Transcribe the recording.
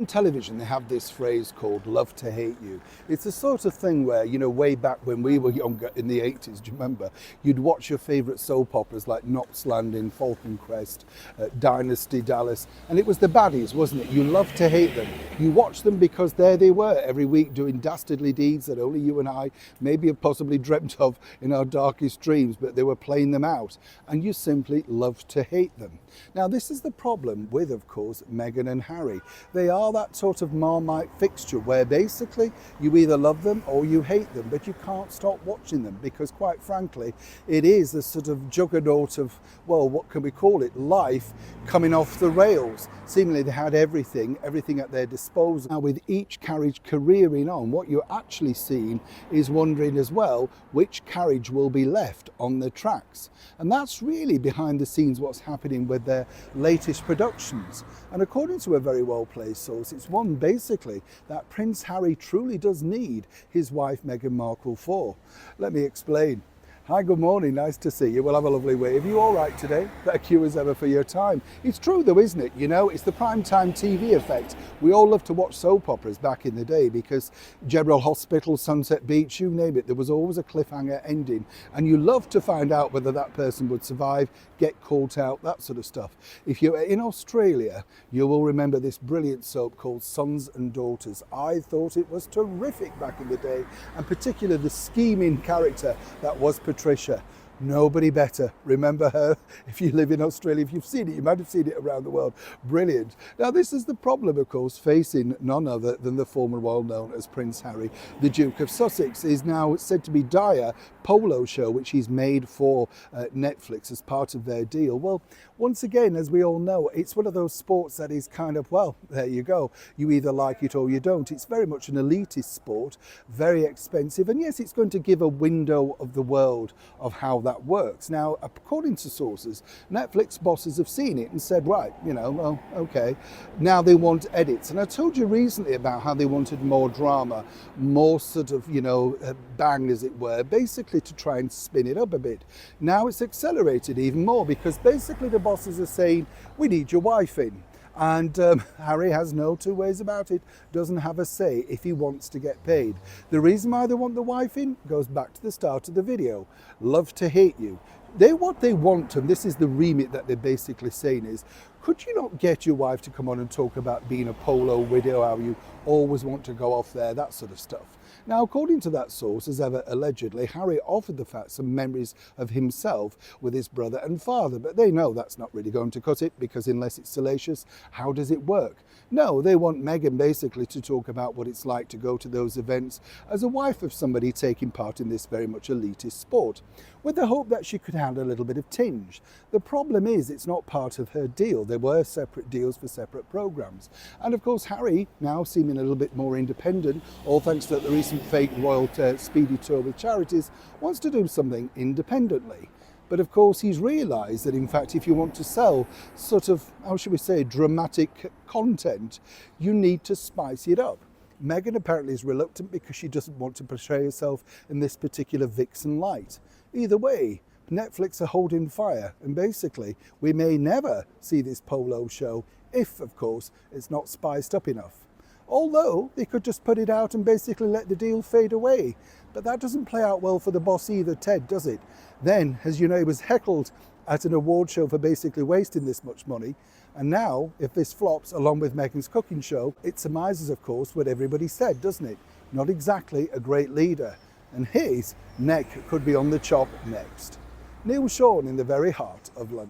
In television, they have this phrase called love to hate you. It's the sort of thing where, way back when we were younger in the 80s, do you remember? You'd watch your favourite soap operas like Knots Landing, Falcon Crest, Dynasty, Dallas, and it was the baddies, wasn't it? You loved to hate them. You watched them because there they were every week doing dastardly deeds that only you and I maybe have possibly dreamt of in our darkest dreams, but they were playing them out, and you simply loved to hate them. Now, this is the problem with, of course, Meghan and Harry. They are that sort of Marmite fixture where basically you either love them or you hate them, but you can't stop watching them because, quite frankly, it is a sort of juggernaut of, well, what can we call it? Life coming off the rails. Seemingly they had everything at their disposal. Now, with each carriage careering on, what you're actually seeing is wondering as well which carriage will be left on the tracks. And that's really behind the scenes what's happening with their latest productions. And according to a very well-placed source, it's one basically that Prince Harry truly does need his wife Meghan Markle for. Let me explain. Hi, good morning, nice to see you. We'll have a lovely wave. Are you all right today? Thank you as ever for your time. It's true though, isn't it? It's the primetime TV effect. We all loved to watch soap operas back in the day because General Hospital, Sunset Beach, you name it, there was always a cliffhanger ending. And you loved to find out whether that person would survive, get caught out, that sort of stuff. If you're in Australia, you will remember this brilliant soap called Sons and Daughters. I thought it was terrific back in the day, and particularly the scheming character that was Patricia. Nobody better. Remember her? If you live in Australia, if you've seen it, you might have seen it around the world. Brilliant. Now, this is the problem, of course, facing none other than the former well known as Prince Harry, the Duke of Sussex. Is now said to be dire polo show, which he's made for Netflix as part of their deal. Well, once again, as we all know, it's one of those sports that is kind of, well, there you go. You either like it or you don't. It's very much an elitist sport, very expensive. And yes, it's going to give a window of the world of how that works. Now, according to sources, Netflix bosses have seen it and said, right, well, okay, now they want edits. And I told you recently about how they wanted more drama, more sort of, bang, as it were, basically to try and spin it up a bit. Now it's accelerated even more because basically the bosses are saying, we need your wife in. And Harry has no two ways about it, doesn't have a say if he wants to get paid. The reason why they want the wife in goes back to the start of the video. Love to hate you. What they want, and this is the remit that they're basically saying is, could you not get your wife to come on and talk about being a polo widow, how you always want to go off there, that sort of stuff. Now, according to that source, as ever allegedly, Harry offered the fact some memories of himself with his brother and father, but they know that's not really going to cut it because unless it's salacious, how does it work? No, they want Meghan basically to talk about what it's like to go to those events as a wife of somebody taking part in this very much elitist sport, with the hope that she could add a little bit of tinge. The problem is it's not part of her deal. There were separate deals for separate programs. And of course, Harry, now seeming a little bit more independent, all thanks to the recent fake royal speedy tour with charities, wants to do something independently. But of course, he's realised that, in fact, if you want to sell sort of, how should we say, dramatic content, you need to spice it up. Meghan apparently is reluctant because she doesn't want to portray herself in this particular vixen light. Either way, Netflix are holding fire, and basically, we may never see this polo show if, of course, it's not spiced up enough. Although they could just put it out and basically let the deal fade away. But that doesn't play out well for the boss either, Ted, does it? Then, as you know, he was heckled at an award show for basically wasting this much money. And now, if this flops along with Meghan's cooking show, it surmises, of course, what everybody said, doesn't it? Not exactly a great leader. And his neck could be on the chop next. Neil Sean in the very heart of London.